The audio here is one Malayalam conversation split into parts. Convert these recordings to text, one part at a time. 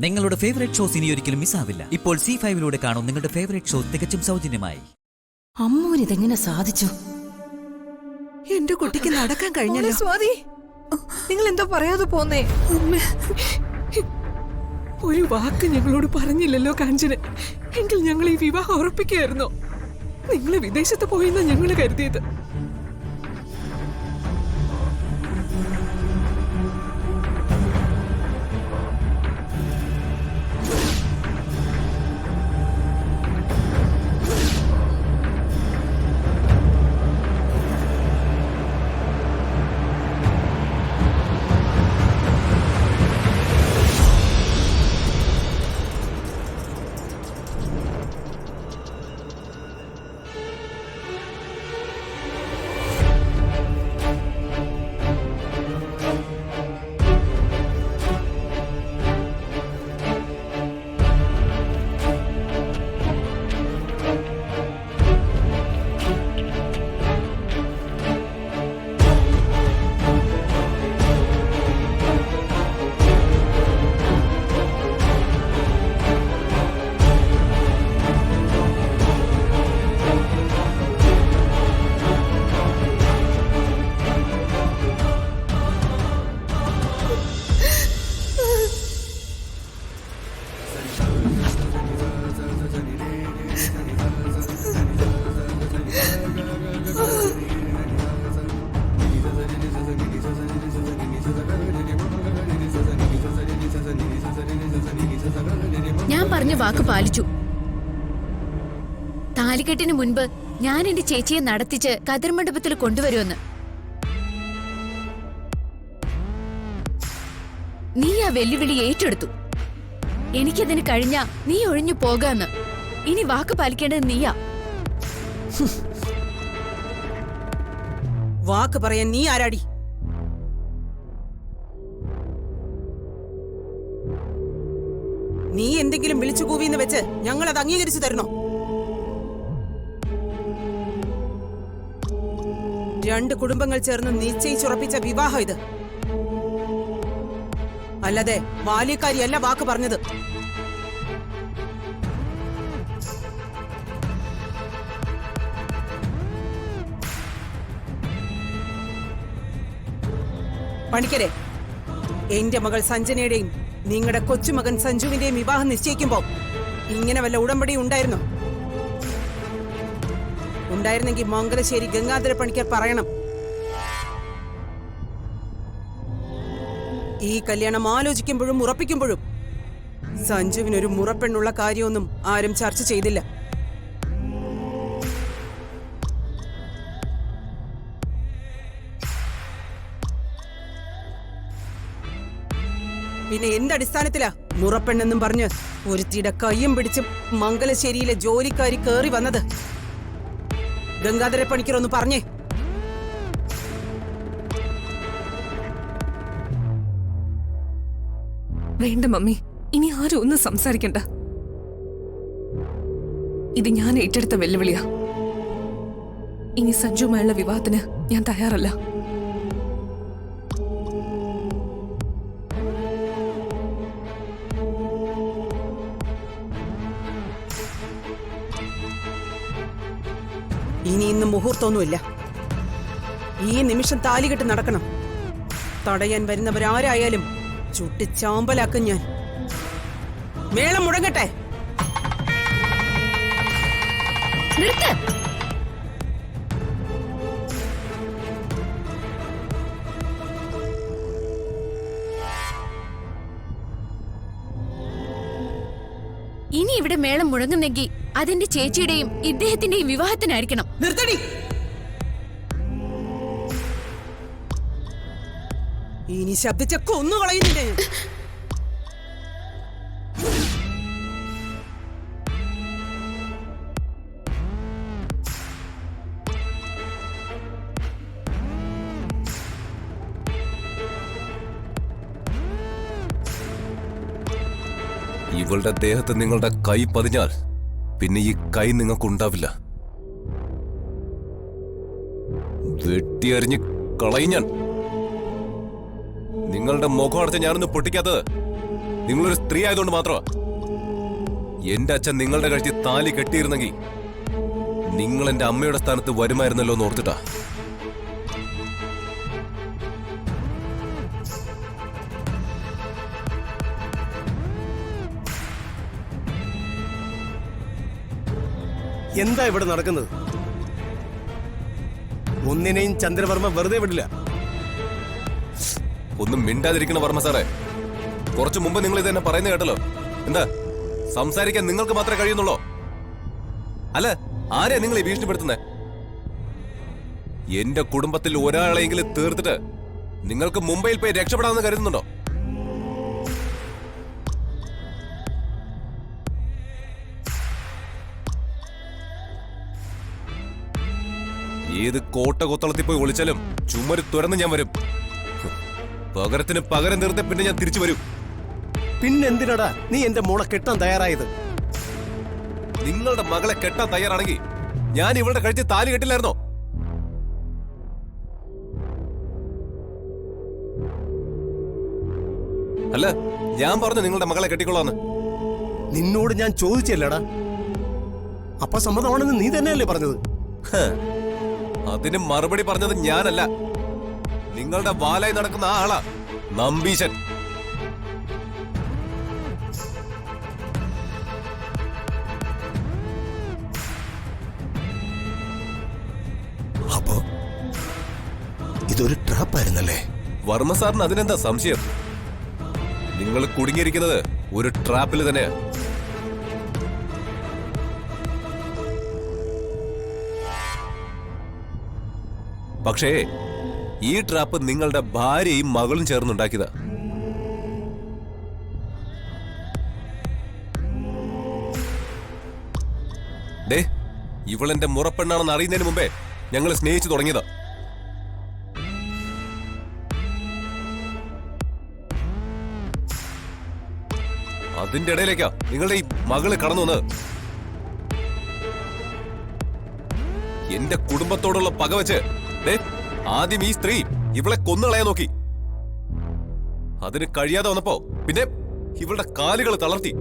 നിങ്ങളുടെ ഫേവറേറ്റ് ഷോസ് ഇനി ഒരിക്കലും മിസ്സാവില്ല. ഇപ്പോൾ C5 കാണും നിങ്ങളുടെ ഫേവറേറ്റ് ഷോ തികച്ചും സൗജന്യമായി. അമ്മൂന് ഇതെങ്ങനെ സാധിച്ചു? എന്റെ കുട്ടിക്ക് നടക്കാൻ കഴിഞ്ഞല്ലോ. സ്വാതി, നിങ്ങൾ എന്താ പറയാതെ പോന്നേ? ഒരു വാക്ക് ഞങ്ങളോട് പറഞ്ഞില്ലല്ലോ കാഞ്ചന. എങ്കിൽ ഞങ്ങൾ ഈ വിവാഹം ഉറപ്പിക്കുകയായിരുന്നോ? നിങ്ങൾ വിദേശത്ത് പോയെന്നാ ഞങ്ങൾ കരുതിയത്. ഞാൻ പറഞ്ഞ വാക്ക് പാലിച്ചു. താലികെട്ടിന് മുൻപ് ഞാൻ എന്റെ ചേച്ചിയെ നടത്തിച്ച് കതിർ മണ്ഡപത്തിൽ കൊണ്ടുവരുമെന്ന്. നീ ആ വെല്ലുവിളി ഏറ്റെടുത്തു. എനിക്കതിന് കഴിഞ്ഞ നീ ഒഴിഞ്ഞു പോകാന്ന്. ഇനി വാക്ക് പാലിക്കേണ്ടത് നീയാ. വാക്ക് പറയാൻ നീ ആരാടി? നീ എന്തെങ്കിലും വിളിച്ചു കൂവിന്ന് വെച്ച് ഞങ്ങൾ അത് അംഗീകരിച്ചു തരണോ? രണ്ട് കുടുംബങ്ങൾ ചേർന്ന് നിശ്ചയിച്ചുറപ്പിച്ച വിവാഹം ഇത്. അല്ലാതെ ബാല്യക്കാരിയല്ല വാക്ക് പറഞ്ഞത്. പണിക്കരെ, എന്റെ മകൾ സഞ്ജനയുടെയും നിങ്ങളുടെ കൊച്ചുമകൻ സഞ്ജുവിന്റെയും വിവാഹം നിശ്ചയിക്കുമ്പോ ഇങ്ങനെ വല്ല ഉടമ്പടി ഉണ്ടായിരുന്നോ? ഉണ്ടായിരുന്നെങ്കിൽ മംഗലശ്ശേരി ഗംഗാധര പണിക്കർ പറയണം. ഈ കല്യാണം ആലോചിക്കുമ്പോഴും ഉറപ്പിക്കുമ്പോഴും സഞ്ജുവിനൊരു മുറപ്പെണ്ണുള്ള കാര്യമൊന്നും ആരും ചർച്ച ചെയ്തില്ല. പിന്നെ എന്തടിസ്ഥാനത്തിലാ മുറപ്പെണ്ണെന്നും പറഞ്ഞ് ഒരുത്തിയുടെ കയ്യും പിടിച്ച് മംഗലശ്ശേരിയിലെ ജോലിക്കാരി കേറി വന്നത്? ഗംഗാധര പണിക്കർ ഒന്ന് പറഞ്ഞേ. വേണ്ട മമ്മി, ഇനി ആരും ഒന്നും സംസാരിക്കണ്ട. ഇത് ഞാൻ ഏറ്റെടുത്ത വെല്ലുവിളിയാ. ഇനി സഞ്ജുമായുള്ള വിവാഹത്തിന് ഞാൻ തയ്യാറല്ല. ഇനി ഇന്ന് മുഹൂർത്തമൊന്നുമില്ല. ഈ നിമിഷം താലികെട്ട് നടക്കണം. തടയാൻ വരുന്നവരാരായാലും ചുട്ടിച്ചാമ്പലാക്കും ഞാൻ. മേളം മുടങ്ങട്ടെ. ഇനി ഇവിടെ മേളം മുഴങ്ങുന്നെങ്കിൽ അതെന്റെ ചേച്ചിയുടെയും ഇദ്ദേഹത്തിന്റെയും വിവാഹത്തിനായിരിക്കണം. നിർത്തടി. ഇനി ശബ്ദിച്ച കൊന്നുകളയുന്നില്ലേ? ഇവളുടെ ദേഹത്ത് നിങ്ങളുടെ കൈ പതിഞ്ഞാൽ പിന്നെ ഈ കൈ നിങ്ങൾക്കുണ്ടാവില്ല. വെട്ടിയറിഞ്ഞ് കളയും ഞാൻ. നിങ്ങളുടെ മുഖം അടച്ച് ഞാനൊന്ന് പൊട്ടിക്കാത്തത് നിങ്ങളൊരു സ്ത്രീ ആയതുകൊണ്ട് മാത്രമാ. എന്റെ അച്ഛൻ നിങ്ങളുടെ കഴുത്തി താലി കെട്ടിയിരുന്നെങ്കിൽ നിങ്ങൾ എന്റെ അമ്മയുടെ സ്ഥാനത്ത് വരുമായിരുന്നല്ലോ എന്ന് ഓർത്തിട്ടാ. എന്താ ഇവിടെ നടക്കുന്നത്? ഒന്നിനെയും ചന്ദ്രവർമ്മ വെറുതെ വിടില്ല. ഒന്നും മിണ്ടാതിരിക്കണ വർമ്മ സാറേ. കുറച്ചു മുമ്പ് നിങ്ങൾ ഇത് തന്നെ പറയുന്നത് കേട്ടല്ലോ. എന്താ സംസാരിക്കാൻ നിങ്ങൾക്ക് മാത്രമേ കഴിയുന്നുള്ളൂ? അല്ല, ആരെയാ നിങ്ങൾ ഈ ഭീഷണിപ്പെടുത്തുന്നേ? എന്റെ കുടുംബത്തിൽ ഒരാളെങ്കിലും തീർത്തിട്ട് നിങ്ങൾക്ക് മുംബൈയിൽ പോയി രക്ഷപ്പെടാമെന്ന് കരുതുന്നുണ്ടോ? ഏത് കോട്ട കൊത്തളത്തിൽ പോയി ഒളിച്ചാലും ചുമര് തുറന്ന് ഞാൻ വരും. പകരത്തിന് പകരം തീർത്ത പിന്നെ ഞാൻ തിരിച്ചു വരും. പിന്നെന്തിനടാ നീ എന്റെ മോളെ കെട്ടാൻ തയ്യാറായത്? നിങ്ങളുടെ മകളെ കെട്ടാൻ തയ്യാറാണെങ്കിൽ ഞാൻ ഇവളുടെ കഴുത്തിൽ താലി കെട്ടില്ലായിരുന്നോ? അല്ല, ഞാൻ പറഞ്ഞു നിങ്ങളുടെ മകളെ കെട്ടിക്കൊള്ളാന്ന്. നിന്നോട് ഞാൻ ചോദിച്ചല്ലേടാ? അപ്പൊ സമ്മതമാണെന്ന് നീ തന്നെയല്ലേ പറഞ്ഞത്? അതിന് മറുപടി പറഞ്ഞത് ഞാനല്ല, നിങ്ങളുടെ വാലായി നടക്കുന്ന ആ ആളാ, നമ്പീശൻ. അപ്പോ ഇതൊരു ട്രാപ്പായിരുന്നല്ലേ? വർമ്മ സാറിന് അതിനെന്താ സംശയം? നിങ്ങൾ കുടുങ്ങിയിരിക്കുന്നത് ഒരു ട്രാപ്പിൽ തന്നെയാ. പക്ഷേ ഈ ട്രാപ്പ് നിങ്ങളുടെ ഭാര്യയും മകളും ചേർന്നുണ്ടാക്കിയതാ. ഡേ, ഇവളെന്റെ മുറപ്പെണ്ണാണെന്ന് അറിയുന്നതിന് മുമ്പേ ഞങ്ങൾ സ്നേഹിച്ചു തുടങ്ങിയതാ. അതിന്റെ ഇടയിലേക്കാ നിങ്ങളുടെ ഈ മകള് കടന്നു വന്നത്. എന്റെ കുടുംബത്തോടുള്ള പക വെച്ച് ആദ്യം ഈ സ്ത്രീ ഇവളെ കൊന്നുകളയാൻ നോക്കി. അതിന് കഴിയാതെ വന്നപ്പോ പിന്നെ ഇവളുടെ കാലുകൾ തളർത്തി.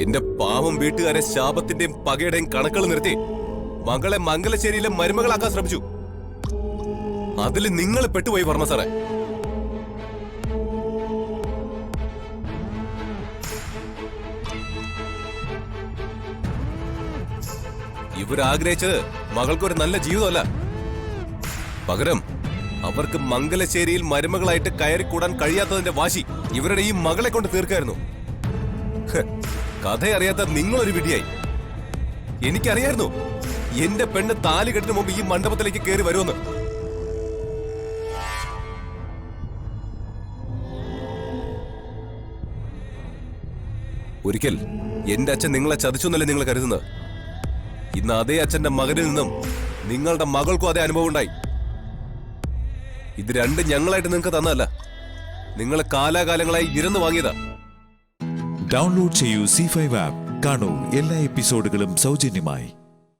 എന്റെ പാവം വീട്ടുകാരെ ശാപത്തിന്റെയും പകയുടെയും കണക്കുകൾ നിർത്തി മകളെ മംഗലശ്ശേരിയിലെ മരുമകളാക്കാൻ ശ്രമിച്ചു. അതിൽ നിങ്ങൾ പെട്ടുപോയി വർമ്മ സാറേ. ഇവരാഗ്രഹിച്ചത് മകൾക്കൊരു നല്ല ജീവിതമല്ല. പകരം അവർക്ക് മംഗലശ്ശേരിയിൽ മരുമകളായിട്ട് കയറിക്കൂടാൻ കഴിയാത്തതിന്റെ വാശി ഇവരുടെ ഈ മകളെ കൊണ്ട് തീർക്കായിരുന്നു. കഥയറിയാത്ത നിങ്ങളൊരു വിഡിയായി. എനിക്കറിയായിരുന്നു എന്റെ പെണ്ണ് താലി കെട്ടിന് മുമ്പ് ഈ മണ്ഡപത്തിലേക്ക് കയറി വരുമെന്ന്. ഒരിക്കൽ എന്റെ അച്ഛൻ നിങ്ങളെ ചതിച്ചെന്നല്ലേ നിങ്ങൾ കരുതുന്നത്? ഇന്ന് അതേ അച്ഛന്റെ മകനിൽ നിന്നും നിങ്ങളുടെ മകൾക്കും അതേ അനുഭവം ഉണ്ടായി. ഇത് രണ്ടും ഞങ്ങളായിട്ട് നിങ്ങൾക്ക് തന്നതല്ല, നിങ്ങൾ കാലാകാലങ്ങളായി ഇരന്നു വാങ്ങിയതാ. ഡൗൺലോഡ് ചെയ്യൂ C5 ആപ്പ്. കാണൂ എല്ലാ എപ്പിസോഡുകളും സൗജന്യമായി.